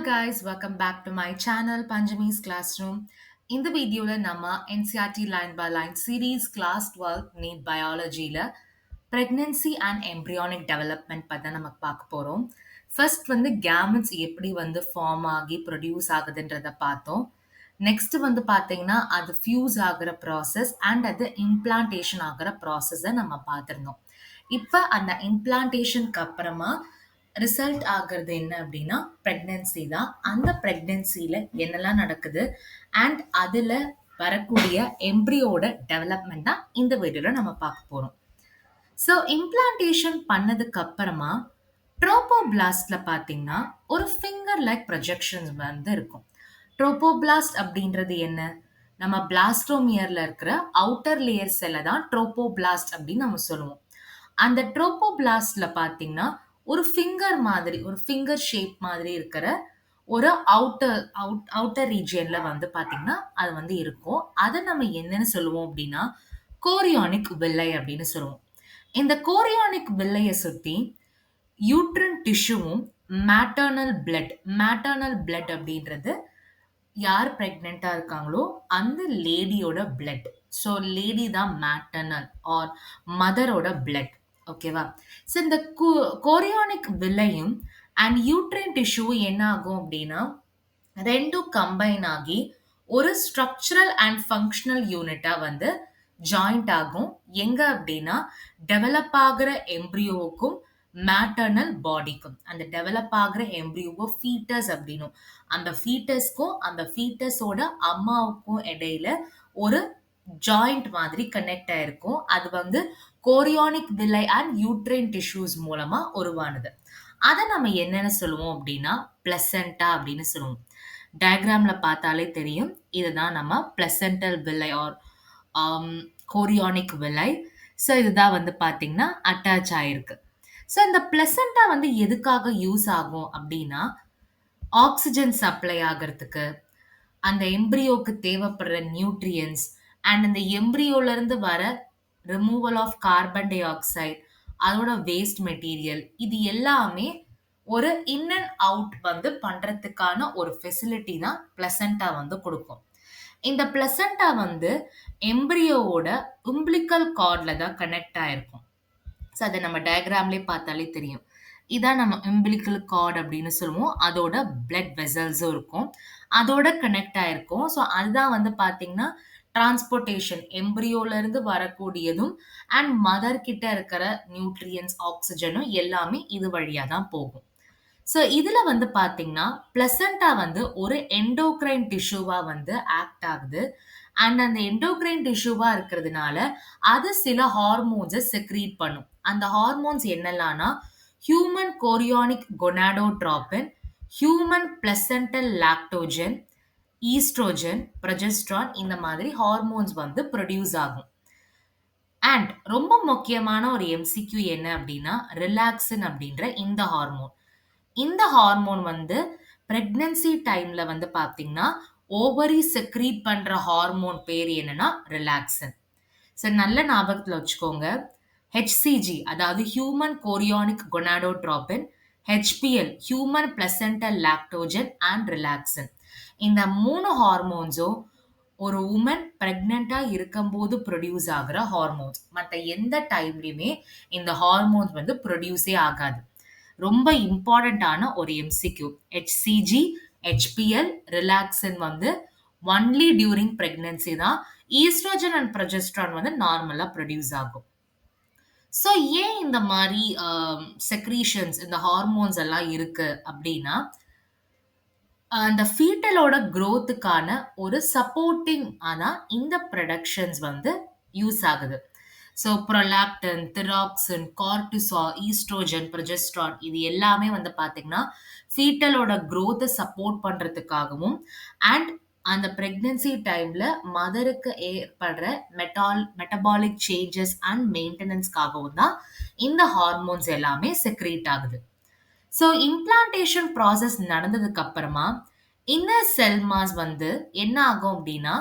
guys, welcome back to my channel Panjami's Classroom. இந்த வீடியோல நம்ம NCERT line by line series class 12 NEET பயாலஜில pregnancy and embryonic development பத்தி தான் நம்ம பார்க்க போறோம். ஃபர்ஸ்ட் கேமெட்ஸ் எப்படி ஃபார்ம் ஆகி ப்ரொடியூஸ் ஆகுதுன்றத பார்த்தோம். நெக்ஸ்ட் பார்த்தீங்கன்னா அது ஃபியூஸ் ஆகுற ப்ராசஸ் அண்ட் அது இம்ப்ளான்டேஷன் ஆகுற ப்ராசஸை நம்ம பார்த்துருந்தோம். இப்போ அந்த இம்ப்ளான்டேஷனுக்கு அப்புறமா ரிசல்ட் ஆகிறது என்ன அப்படின்னா ப்ரெக்னென்சி தான். அந்த ப்ரெக்னென்சியில் என்னெல்லாம் நடக்குது அண்ட் அதில் வரக்கூடிய எம்ப்ரியோட டெவலப்மெண்ட் தான் இந்த வீடியோவில் நம்ம பார்க்க போகிறோம். ஸோ இம்ப்ளான்டேஷன் பண்ணதுக்கு அப்புறமா ட்ரோபோபிளாஸ்ட்ல பார்த்தீங்கன்னா ஒரு ஃபிங்கர் லைக் ப்ரொஜெக்ஷன்ஸ் இருக்கும். ட்ரோபோபிளாஸ்ட் அப்படின்றது என்ன? நம்ம பிளாஸ்டோமியர்ல இருக்கிற அவுட்டர் லேயர் செல்லை தான் ட்ரோபோபிளாஸ்ட் அப்படின்னு நம்ம சொல்லுவோம். அந்த ட்ரோபோபிளாஸ்ட்ல பார்த்தீங்கன்னா ஒரு ஃபிங்கர் மாதிரி, ஒரு ஃபிங்கர் ஷேப் மாதிரி இருக்கிற ஒரு அவுட்டர் ரீஜியன்ல பார்த்தீங்கன்னா அது இருக்கும். அதை நம்ம என்னன்னு சொல்லுவோம் அப்படின்னா கோரியானிக் வில்லை அப்படின்னு சொல்லுவோம். இந்த கோரியானிக் வில்லையை சுற்றி யூட்ரின் டிஷ்யூவும் மேட்டர்னல் பிளட் அப்படின்றது யார் பிரெக்னெண்டா இருக்காங்களோ அந்த லேடியோட பிளட். ஸோ லேடி தான் மேட்டர்னல் ஆர் மதரோட பிளட். ஓகேவா? ஸோ இந்த கோரியானிக் வில்லையும் அண்ட் யூட்ரைன் டிஷ்யூ என்ன ஆகும் அப்படின்னா ரெண்டும் கம்பைன் ஆகி ஒரு ஸ்ட்ரக்சரல் அண்ட் ஃபங்க்ஷனல் யூனிட்டா ஜாயிண்ட் ஆகும். எங்க அப்படின்னா டெவலப் ஆகிற எம்ப்ரியோவுக்கும் மேட்டர்னல் பாடிக்கும். அந்த டெவலப் ஆகிற எம்ப்ரியோவோ ஃபீட்டஸ் அப்படின்னும், அந்த ஃபீட்டஸ்க்கும் அந்த ஃபீட்டஸோட அம்மாவுக்கும் இடையில ஒரு ஜாயிண்ட் மாதிரி கனெக்ட் ஆயிருக்கும். அது கோரியானிக் வில்லை அண்ட் யூட்ரைன் டிஷ்யூஸ் மூலமா உருவானது. அதை நம்ம என்னன்னு சொல்லுவோம் அப்படின்னா பிளசண்டா அப்படின்னு சொல்லுவோம். டயக்ராம்ல பார்த்தாலே தெரியும், இதுதான் நம்ம பிளசண்டல் வில்லை ஆர் கோரியானிக் வில்லை. ஸோ இதுதான் பார்த்தீங்கன்னா அட்டாச் ஆயிருக்கு. ஸோ இந்த பிளசண்டா எதுக்காக யூஸ் ஆகும் அப்படின்னா ஆக்சிஜன் சப்ளை ஆகிறதுக்கு, அந்த எம்ப்ரியோக்கு தேவைப்படுற நியூட்ரியன்ஸ் அண்ட் இந்த எம்ப்ரியோலேருந்து வர removal of carbon dioxide, அதோட வேஸ்ட் மெட்டீரியல், இது எல்லாமே ஒரு இன் அண்ட் அவுட் பண்ணுறதுக்கான ஒரு ஃபெசிலிட்டி தான் பிளசண்டா கொடுக்கும். இந்த பிளசண்டா எம்ப்ரியோவோட உம்பிளிக்கல் கார்டில் தான் கனெக்ட் ஆயிருக்கும். ஸோ அதை நம்ம டயக்ராம்லேயே பார்த்தாலே தெரியும். இதான் நம்ம umbilical cord அப்படின்னு சொல்லுவோம். அதோட blood vesselsம் இருக்கும். அதோட கனெக்ட் ஆயிருக்கும். ஸோ அதுதான் பார்த்தீங்கன்னா டிரான்ஸ்போர்ட்டேஷன், எம்ப்ரியோலேருந்து வரக்கூடியதும் அண்ட் மதர் கிட்ட இருக்கிற நியூட்ரியன்ஸ், ஆக்சிஜனும் எல்லாமே இது வழியாக தான் போகும். ஸோ இதில் பார்த்தீங்கன்னா பிளசண்டா ஒரு எண்டோக்ரைன் டிஷ்யூவாக ஆக்ட் ஆகுது. அண்ட் அந்த எண்டோக்ரைன் டிஷ்யூவாக இருக்கிறதுனால அது சில ஹார்மோன்ஸை செக்ரீட் பண்ணும். அந்த ஹார்மோன்ஸ் என்னெல்லாம்னா human chorionic gonadotropin, human placental lactogen, oestrogen, progesterone, இந்த மாதிரி ஹார்மோன்ஸ் ப்ரொடியூஸ் ஆகும். அண்ட் ரொம்ப முக்கியமான ஒரு எம்சிக்யூ என்ன அப்படின்னா ரிலாக்சின் அப்படின்ற இந்த ஹார்மோன். இந்த ஹார்மோன் பிரெக்னன்சி டைம்ல பார்த்தீங்கன்னா ஓவரி செக்ரீட் பண்ற ஹார்மோன் பேர் என்னன்னா ரிலாக்சின். ஸோ நல்ல ஞாபகத்தில் வச்சுக்கோங்க. ஹெச்சிஜி அதாவது human chorionic gonadotropin, HPL human placental lactogen and relaxin, இந்த 3 ஹார்மோன்ஸும் ஒரு உமன் பிரெக்னெண்டா இருக்கும்போது ப்ரொடியூஸ் ஆகிற ஹார்மோன்ஸ். மற்ற எந்த டைம்லையுமே இந்த ஹார்மோன்ஸ் ப்ரொடியூஸே ஆகாது. ரொம்ப இம்பார்ட்டண்ட்டான ஒரு MCQ. HCG, HPL, relaxin only during pregnancy தான். ஈஸ்ட்ரோஜன் அண்ட் ப்ரொஜெஸ்ட்ரான் நார்மலாக ப்ரொடியூஸ் ஆகும். ஸோ ஏன் இந்த மாதிரி செக்ரீஷன்ஸ், இந்த ஹார்மோன்ஸ் எல்லாம் இருக்கு அப்படின்னா அந்த ஃபீட்டலோட க்ரோத்துக்கான ஒரு சப்போர்ட்டிங் ஆனால் இந்த ப்ரொடக்ஷன்ஸ் யூஸ் ஆகுது. So prolactin, thyroxine, cortisol, oestrogen, progesterone, இது எல்லாமே பார்த்தீங்கன்னா ஃபீட்டலோட க்ரோத்தை சப்போர்ட் பண்ணுறதுக்காகவும் அண்ட் அந்த பிரெக்னன்சி டைம்ல மதருக்கு ஏற்படுற மெட்டபாலிக் சேஞ்சஸ் அண்ட் மெயின்டெனன்ஸ்க்காகவும் தான் இந்த ஹார்மோன்ஸ் எல்லாமே செக்ரீட் ஆகுது. ஸோ இம்ப்ளான்டேஷன் ப்ராசஸ் நடந்ததுக்கு அப்புறமா இன்னர் செல் மாஸ் என்ன ஆகும் அப்படின்னா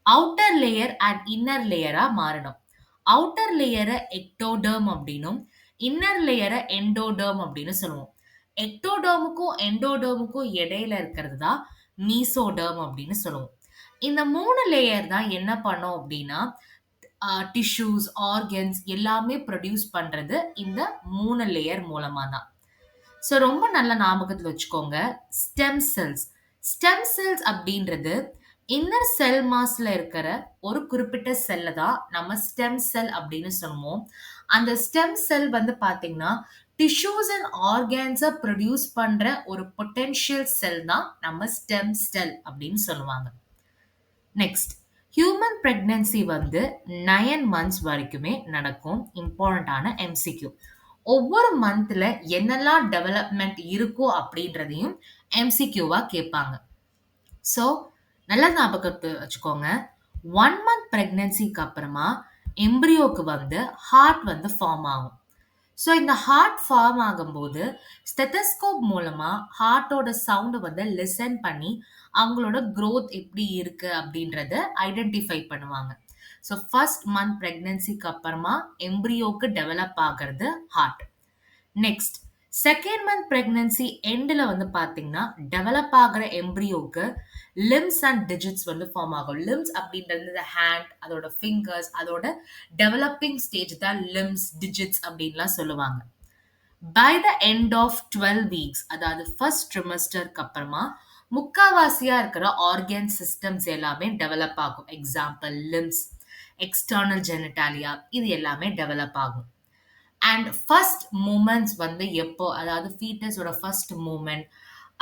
அவுட்டர் லேயர் அண்ட் இன்னர் லேயரா மாறணும். அவுட்டர் லேயரை எக்டோடர்ம் அப்படின்னும் இன்னர் லேயரை எண்டோடர்ம் அப்படின்னு சொல்லுவோம். எக்டோடெர்முக்கும், எண்டோடெர்முக்கும் இடையில இருக்கிறது தான் மீசோடெர்ம் அப்படின்னு சொல்லுவோம். இந்த 3 லேயர் தான் என்ன பண்ணும் அப்படின்னா, டிஷ்யூஸ், ஆர்கன்ஸ் எல்லாமே ப்ரொடியூஸ் பண்றது இந்த 3 லேயர் மூலமா தான். ஸோ ரொம்ப நல்லா ஞாபகத்துல வச்சுக்கோங்க. Stem cells. ஸ்டெம் செல்ஸ் அப்படின்றது இன்னர் செல் மாஸ்ல இருக்கிற ஒரு குறிப்பிட்ட செல்ல தான் நம்ம ஸ்டெம் செல் அப்படின்னு சொல்லுவோம். அந்த ஸ்டெம் செல் வந்து பார்த்தீங்கன்னா, டிஷ்யூஸ் அண்ட் ஆர்கான்ஸ ப்ரொடியூஸ் பண்ற ஒரு பொட்டன்ஷியல் செல் தான் நம்ம ஸ்டெம் செல் அப்படின்னு சொல்லுவாங்க. நெக்ஸ்ட், ஹியூமன் பிரெக்னன்சி வந்து 9 மந்த்ஸ் வரைக்குமே நடக்கும். இம்பார்ட்டன்டான எம்சிக்யூ. ஒவ்வொரு மந்த்ல என்னெல்லாம் டெவலப்மெண்ட் இருக்கும் அப்படின்றதையும் எம்சிக்யூவா கேட்பாங்க. ஸோ நல்லா ஞாபகத்து வச்சுக்கோங்க. 1 மந்த் பிரெக்னன்சிக்கு அப்புறமா எம்ப்ரியோக்கு வந்து ஹார்ட் வந்து ஃபார்ம் ஆகும். ஸோ இந்த ஹார்ட் ஃபார்ம் ஆகும்போது ஸ்டெத்தஸ்கோப் மூலமா ஹார்ட்டோட சவுண்ட் வந்து லிசன் பண்ணி அவங்களோட growth எப்படி இருக்கு அப்படின்றத ஐடென்டிஃபை பண்ணுவாங்க. ஸோ ஃபர்ஸ்ட் மந்த் பிரெக்னன்சிக்கு அப்புறமா எம்ப்ரியோக்கு டெவலப் ஆகிறது heart. Next, second month pregnancy எண்டில் வந்து பார்த்தீங்கன்னா டெவலப் ஆகிற எம்ப்ரியோக்கு லிம்ஸ் அண்ட் டிஜிட்ஸ் வந்து ஃபார்ம் ஆகும். லிம்ஸ் அப்படின்றது ஹேண்ட், அதோட ஃபிங்கர்ஸ், அதோட டெவலப்பிங் ஸ்டேஜ் தான் லிம்ஸ், டிஜிட்ஸ் அப்படின்லாம் சொல்லுவாங்க. By the end of 12 weeks, அதாவது ஃபர்ஸ்ட் ட்ரிமஸ்டருக்கு அப்புறமா முக்காவாசியா இருக்கிற ஆர்கன் சிஸ்டம்ஸ் எல்லாமே டெவலப் ஆகும். எக்ஸாம்பிள் லிம்ஸ், எக்ஸ்டர்னல் ஜெனிட்டாலியா, இது எல்லாமே டெவலப் ஆகும். அண்ட் ஃபர்ஸ்ட் மூமெண்ட்ஸ் வந்து எப்போ, அதாவது ஃபீட்டஸோட ஃபர்ஸ்ட் மூமெண்ட்,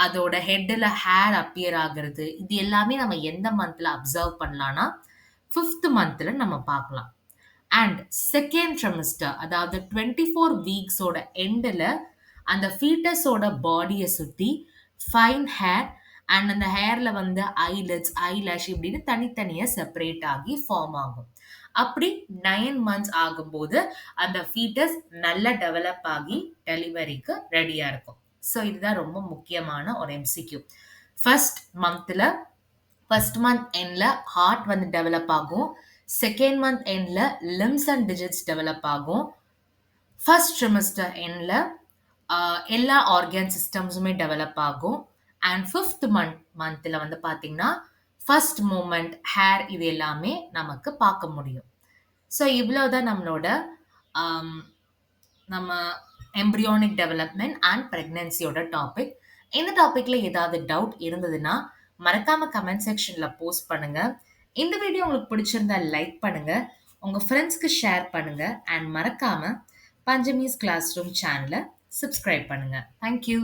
அதோட ஹெட்டில் ஹேர் அப்பியர் ஆகுறது, இது எல்லாமே நம்ம எந்த மந்த்ல அப்சர்வ் பண்ணலாம்னா 5th மந்த்ல நம்ம பார்க்கலாம். அண்ட் செகண்ட் ட்ரிமஸ்டர், அதாவது 24 வீக்ஸோட எண்டில் அந்த ஃபீட்டஸோட பாடியை சுற்றி ஃபைன் ஹேர் அண்ட் அந்த ஹேர்ல வந்து ஐலிட்ஸ், ஐலாஷ் இப்படின்னு தனித்தனியாக செப்பரேட் ஆகி ஃபார்ம் ஆகும். அப்படி 9 மந்த்ஸ் ஆகும்போது அந்த ஃபீட்டஸ் நல்லா டெவலப் ஆகி டெலிவரிக்கு ரெடியா இருக்கும். ஸோ இதுதான் ரொம்ப முக்கியமான ஒரு எம்சிக்யூ. ஃபர்ஸ்ட் மந்த்ல ஃபர்ஸ்ட் மந்த் எண்ட்ல ஹார்ட் வந்து டெவலப் ஆகும். செகண்ட் மந்த் எண்ட்ல லிம்ஸ் அண்ட் டிஜிட்ஸ் டெவலப் ஆகும். ஃபர்ஸ்ட் ட்ரிமஸ்டர் எண்ட்ல எல்லா ஆர்கன் சிஸ்டம்ஸுமே டெவலப் ஆகும். அண்ட் 5th மந்த்ல வந்து பார்த்தீங்கன்னா ஃபர்ஸ்ட் மூமெண்ட், ஹேர், இது எல்லாமே நமக்கு பார்க்க முடியும். ஸோ இவ்வளோதான் நம்மளோட ஆம், நம்ம எம்ப்ரியானிக் டெவலப்மெண்ட் அண்ட் பிரெக்னன்சியோட டாபிக். இந்த டாபிக்ல ஏதாவது டவுட் இருந்ததுன்னா மறக்காம கமெண்ட் செக்ஷன்ல போஸ்ட் பண்ணுங்க. இந்த வீடியோ உங்களுக்கு பிடிச்சிருந்தா லைக் பண்ணுங்க, உங்க ஃப்ரெண்ட்ஸ்க்கு ஷேர் பண்ணுங்க அண்ட் மறக்காம பஞ்சமீஸ் கிளாஸ் ரூம் சேனலை சப்ஸ்கிரைப் பண்ணுங்க. தேங்க்யூ.